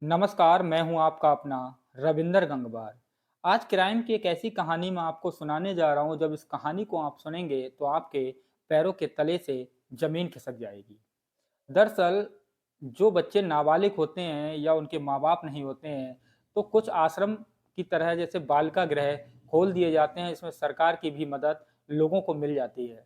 नमस्कार, मैं हूं आपका अपना रविंदर गंगवार। आज क्राइम की एक ऐसी कहानी मैं आपको सुनाने जा रहा हूं। जब इस कहानी को आप सुनेंगे तो आपके पैरों के तले से जमीन खिसक जाएगी। दरअसल जो बच्चे नाबालिग होते हैं या उनके माँ बाप नहीं होते हैं, तो कुछ आश्रम की तरह जैसे बालिका गृह खोल दिए जाते हैं। इसमें सरकार की भी मदद लोगों को मिल जाती है।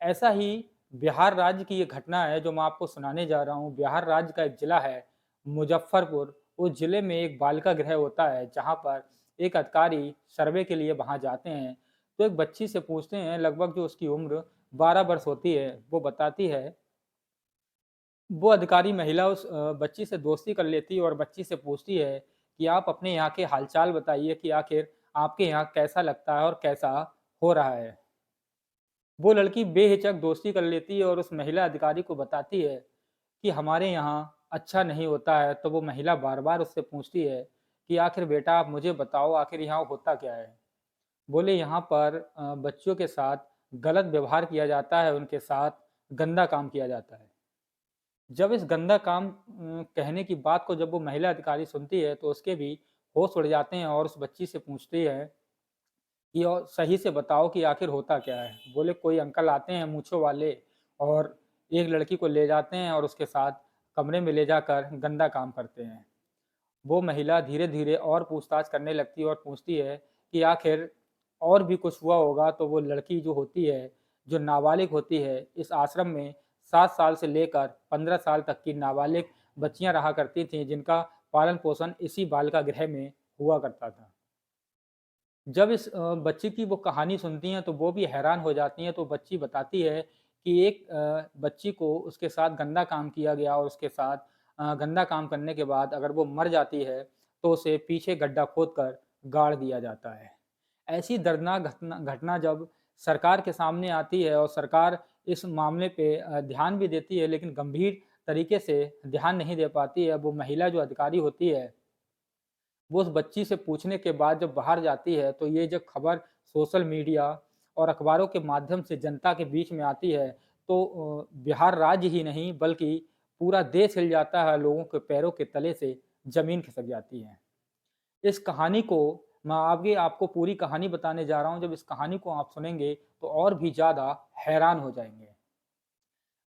ऐसा ही बिहार राज्य की ये घटना है जो मैं आपको सुनाने जा रहा हूँ। बिहार राज्य का एक जिला है मुजफ्फरपुर। उस जिले में एक बालिका गृह होता है जहाँ पर एक अधिकारी सर्वे के लिए वहाँ जाते हैं। तो एक बच्ची से पूछते हैं, लगभग जो उसकी उम्र 12 वर्ष होती है। वो बताती है, वो अधिकारी महिला उस बच्ची से दोस्ती कर लेती है और बच्ची से पूछती है कि आप अपने यहाँ के हालचाल बताइए कि आखिर आपके यहाँ कैसा लगता है और कैसा हो रहा है। वो लड़की बेहिचक दोस्ती कर लेती है और उस महिला अधिकारी को बताती है कि हमारे यहाँ अच्छा नहीं होता है। तो वो महिला बार-बार उससे पूछती है कि आखिर बेटा आप मुझे बताओ, आखिर यहाँ होता क्या है? बोले यहाँ पर बच्चों के साथ गलत व्यवहार किया जाता है, उनके साथ गंदा काम किया जाता है। जब इस गंदा काम कहने की बात को जब वो महिला अधिकारी सुनती है तो उसके भी होश उड़ जाते हैं और उस बच्ची से पूछती है कि और सही से बताओ कि आखिर होता क्या है? बोले कोई अंकल आते हैं मूंछों वाले और एक लड़की को ले जाते हैं और उसके साथ कमरे में ले जाकर गंदा काम करते हैं। वो महिला धीरे-धीरे और पूछताछ करने लगती है और पूछती है कि आखिर और भी कुछ हुआ होगा। तो वो लड़की जो होती है, जो नाबालिग होती है, इस आश्रम में 7 साल से लेकर 15 साल तक की नाबालिग बच्चियाँ रहा करती थीं, जिनका पालन-पोषण इसी बालिका गृह में हुआ करता था। जब इस बच्ची की वो कहानी सुनती हैं तो वो भी हैरान हो जाती हैं। तो बच्ची बताती है कि एक बच्ची को उसके साथ गंदा काम किया गया और उसके साथ गंदा काम करने के बाद अगर वो मर जाती है तो उसे पीछे गड्ढा खोदकर गाड़ दिया जाता है। ऐसी दर्दनाक घटना घटना जब सरकार के सामने आती है और सरकार इस मामले पे ध्यान भी देती है, लेकिन गंभीर तरीके से ध्यान नहीं दे पाती है। वो महिला जो अधिकारी होती है, वो उस बच्ची से पूछने के बाद जब बाहर जाती है तो ये जब खबर सोशल मीडिया और अखबारों के माध्यम से जनता के बीच में आती है तो बिहार राज्य ही नहीं बल्कि पूरा देश हिल जाता है। लोगों के पैरों के तले से जमीन खिसक जाती है। इस कहानी को मैं आगे आपको पूरी कहानी बताने जा रहा हूँ। जब इस कहानी को आप सुनेंगे तो और भी ज़्यादा हैरान हो जाएंगे।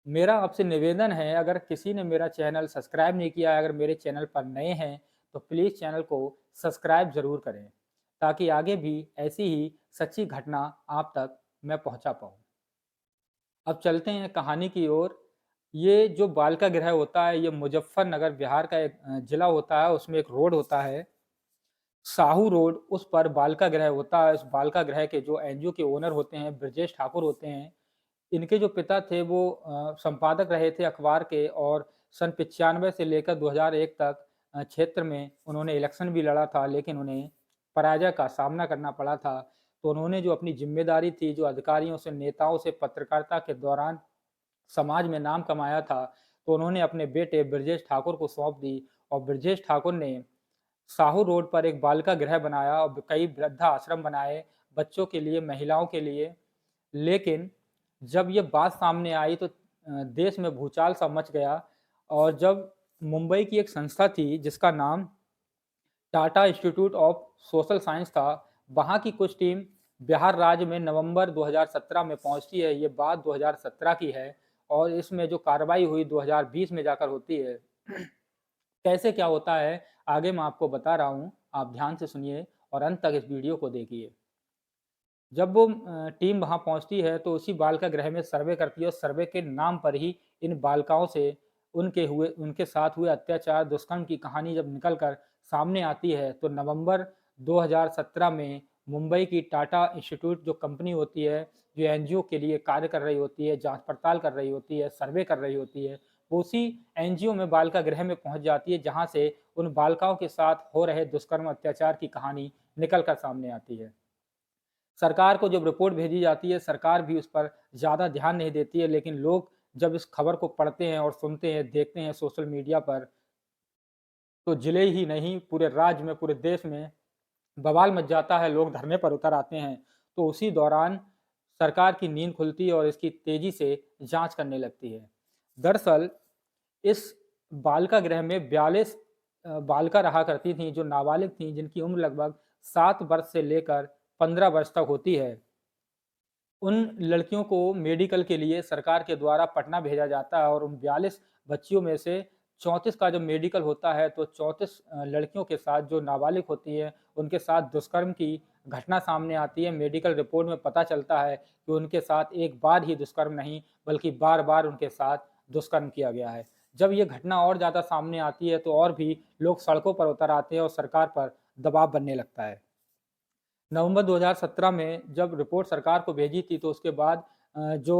मेरा आपसे निवेदन है, अगर किसी ने मेरा चैनल सब्सक्राइब नहीं किया है, अगर मेरे चैनल पर नए हैं, तो प्लीज़ चैनल को सब्सक्राइब ज़रूर करें, ताकि आगे भी ऐसी ही सच्ची घटना आप तक मैं पहुंचा पाऊँ। अब चलते हैं कहानी की ओर। ये जो बालिका गृह होता है, ये मुजफ्फरनगर बिहार का एक ज़िला होता है। उसमें एक रोड होता है, साहू रोड, उस पर बालिका गृह होता है। उस बालिका गृह के जो एनजीओ के ओनर होते हैं, ब्रजेश ठाकुर होते हैं। इनके जो पिता थे वो संपादक रहे थे अखबार के और सन 95 से लेकर 2001 तक क्षेत्र में उन्होंने इलेक्शन भी लड़ा था, लेकिन उन्हें पराजय का सामना करना पड़ा था। तो उन्होंने जो अपनी ज़िम्मेदारी थी, जो अधिकारियों से, नेताओं से, पत्रकारिता के दौरान समाज में नाम कमाया था, तो उन्होंने अपने बेटे ब्रजेश ठाकुर को सौंप दी और ब्रजेश ठाकुर ने साहू रोड पर एक बालिका गृह बनाया और कई वृद्धा आश्रम बनाए बच्चों के लिए, महिलाओं के लिए। लेकिन जब ये बात सामने आई तो देश में भूचाल सा मच गया। और जब मुंबई की एक संस्था थी जिसका नाम Tata institute of social science था, वहाँ की कुछ टीम बिहार राज्य में नवंबर 2017 में पहुँचती है। ये बात 2017 की है और इसमें जो कार्रवाई हुई 2020 में जाकर होती है। कैसे क्या होता है आगे मैं आपको बता रहा हूँ, आप ध्यान से सुनिए और अंत तक इस वीडियो को देखिए। जब वो टीम वहाँ पहुँचती है तो उसी बालिका गृह में सर्वे करती है और सर्वे के नाम पर ही इन बालिकाओं से उनके साथ हुए अत्याचार, दुष्कर्म की कहानी जब निकल कर सामने आती है तो नवंबर 2017 में मुंबई की टाटा इंस्टीट्यूट जो कंपनी होती है, जो एनजीओ के लिए कार्य कर रही होती है, जाँच पड़ताल कर रही होती है, सर्वे कर रही होती है, वो उसी एनजीओ में बालिका गृह में पहुँच जाती है, जहाँ से उन बालिकाओं के साथ हो रहे दुष्कर्म, अत्याचार की कहानी निकल कर सामने आती है। सरकार को जब रिपोर्ट भेजी जाती है, सरकार भी उस पर ज़्यादा ध्यान नहीं देती है, लेकिन लोग जब इस खबर को पढ़ते हैं और सुनते हैं, देखते हैं सोशल मीडिया पर, तो जिले ही नहीं पूरे राज्य में, पूरे देश में बवाल मच जाता है, लोग धरने पर उतर आते हैं। तो उसी दौरान सरकार की नींद खुलती है और इसकी तेज़ी से जाँच करने लगती है। दरअसल इस बालिका गृह में 42 बालिका रहा करती थीं, जो नाबालिग थीं, जिनकी उम्र लगभग 7 वर्ष से लेकर 15 वर्ष तक होती है। उन लड़कियों को मेडिकल के लिए सरकार के द्वारा पटना भेजा जाता है और उन 42 बच्चियों में से 34 का जब मेडिकल होता है तो 34 लड़कियों के साथ जो नाबालिग होती है, उनके साथ दुष्कर्म की घटना सामने आती है। मेडिकल रिपोर्ट में पता चलता है कि उनके साथ एक बार ही दुष्कर्म नहीं, बल्कि बार-बार उनके साथ दुष्कर्म किया गया है। जब ये घटना और ज़्यादा सामने आती है तो और भी लोग सड़कों पर उतर आते हैं और सरकार पर दबाव बनने लगता है। नवंबर 2017 में जब रिपोर्ट सरकार को भेजी थी तो उसके बाद जो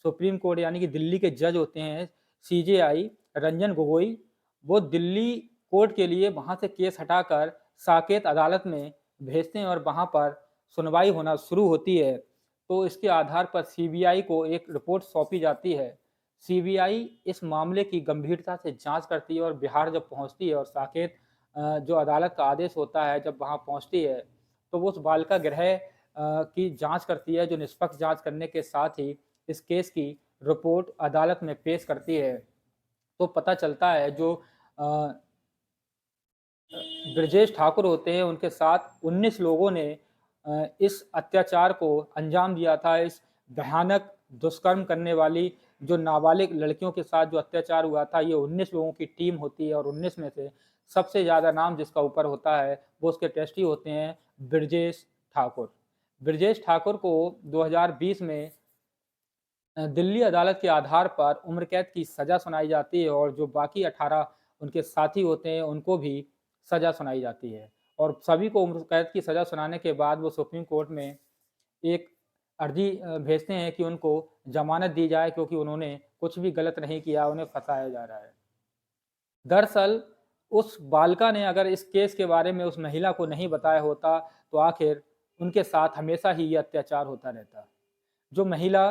सुप्रीम कोर्ट यानी कि दिल्ली के जज होते हैं, सीजेआई रंजन गोगोई, वो दिल्ली कोर्ट के लिए वहाँ से केस हटाकर साकेत अदालत में भेजते हैं और वहाँ पर सुनवाई होना शुरू होती है। तो इसके आधार पर सीबीआई को एक रिपोर्ट सौंपी जाती है। सीबीआई इस मामले की गंभीरता से जांच करती है और बिहार जब पहुँचती है और साकेत जो अदालत का आदेश होता है जब वहाँ पहुँचती है, तो वो उस बालिका गृह की जांच करती है, जो निष्पक्ष जांच करने के साथ ही इस केस की रिपोर्ट अदालत में पेश करती है। तो पता चलता है जो अ, ब्रजेश ठाकुर होते हैं, उनके साथ 19 लोगों ने इस अत्याचार को अंजाम दिया था। इस भयानक दुष्कर्म करने वाली जो नाबालिग लड़कियों के साथ जो अत्याचार हुआ था, ये 19 लोगों की टीम होती है और 19 में से सबसे ज़्यादा नाम जिसका ऊपर होता है, वो उसके ट्रस्टी होते हैं ब्रजेश ठाकुर। ब्रजेश ठाकुर को 2020 में दिल्ली अदालत के आधार पर उम्र कैद की सज़ा सुनाई जाती है और जो बाकी 18 उनके साथी होते हैं, उनको भी सज़ा सुनाई जाती है और सभी को उम्र कैद की सज़ा सुनाने के बाद वो सुप्रीम कोर्ट में एक अर्जी भेजते हैं कि उनको ज़मानत दी जाए क्योंकि उन्होंने कुछ भी गलत नहीं किया, उन्हें फँसाया जा रहा है। दरअसल उस बालिका ने अगर इस केस के बारे में उस महिला को नहीं बताया होता, तो आखिर उनके साथ हमेशा ही ये अत्याचार होता रहता। जो महिला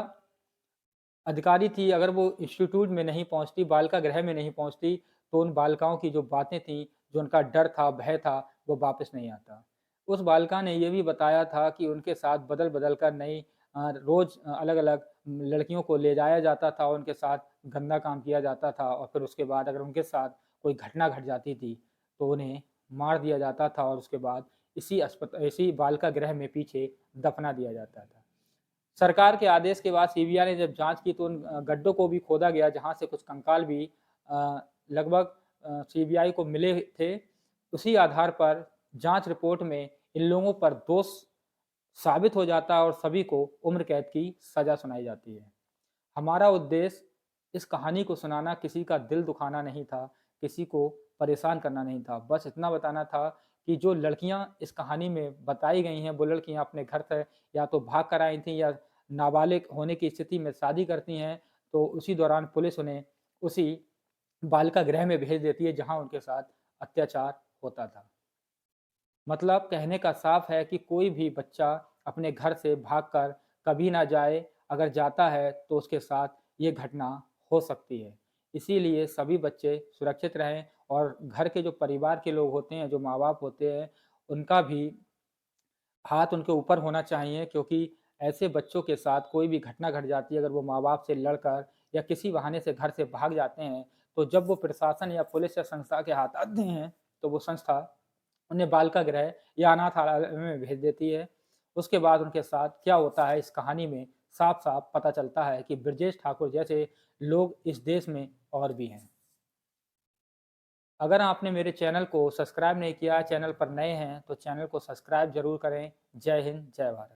अधिकारी थी, अगर वो इंस्टीट्यूट में नहीं पहुँचती, बालिका गृह में नहीं पहुँचती, तो उन बालिकाओं की जो बातें थीं, जो उनका डर था, भय था, वो वापस नहीं आता। उस बालिका ने ये भी बताया था कि उनके साथ बदल-बदल कर रोज़ अलग-अलग लड़कियों को ले जाया जाता था, उनके साथ गंदा काम किया जाता था और फिर उसके बाद अगर उनके साथ कोई घटना घट जाती थी, तो उन्हें मार दिया जाता था और उसके बाद इसी बालिका गृह में पीछे दफना दिया जाता था। सरकार के आदेश के बाद सीबीआई ने जब जाँच की तो उन गड्ढों को भी खोदा गया जहाँ से कुछ कंकाल भी लगभग सीबीआई को मिले थे। उसी आधार पर जाँच रिपोर्ट में इन लोगों पर दोष साबित हो जाता है और सभी को उम्र कैद की सज़ा सुनाई जाती है। हमारा उद्देश्य इस कहानी को सुनाना किसी का दिल दुखाना नहीं था, किसी को परेशान करना नहीं था। बस इतना बताना था कि जो लड़कियाँ इस कहानी में बताई गई हैं, वो लड़कियाँ अपने घर से या तो भाग कर आई थीं या नाबालिग होने की स्थिति में शादी करती हैं, तो उसी दौरान पुलिस उन्हें उसी बालिका गृह में भेज देती है, जहाँ उनके साथ अत्याचार होता था। मतलब कहने का साफ है कि कोई भी बच्चा अपने घर से भागकर कभी ना जाए, अगर जाता है तो उसके साथ ये घटना हो सकती है। इसीलिए सभी बच्चे सुरक्षित रहें और घर के जो परिवार के लोग होते हैं, जो माँ-बाप होते हैं, उनका भी हाथ उनके ऊपर होना चाहिए क्योंकि ऐसे बच्चों के साथ कोई भी घटना घट जाती है, अगर वो माँ-बाप से लड़कर या किसी बहाने से घर से भाग जाते हैं, तो जब वो प्रशासन या पुलिस या संस्था के हाथ आते हैं, तो वो संस्था उन्हें बालिका गृह या अनाथालय में भेज देती है। उसके बाद उनके साथ क्या होता है इस कहानी में साफ-साफ पता चलता है कि ब्रजेश ठाकुर जैसे लोग इस देश में और भी हैं। अगर आपने मेरे चैनल को सब्सक्राइब नहीं किया है, चैनल पर नए हैं, तो चैनल को सब्सक्राइब ज़रूर करें। जय हिंद, जय भारत।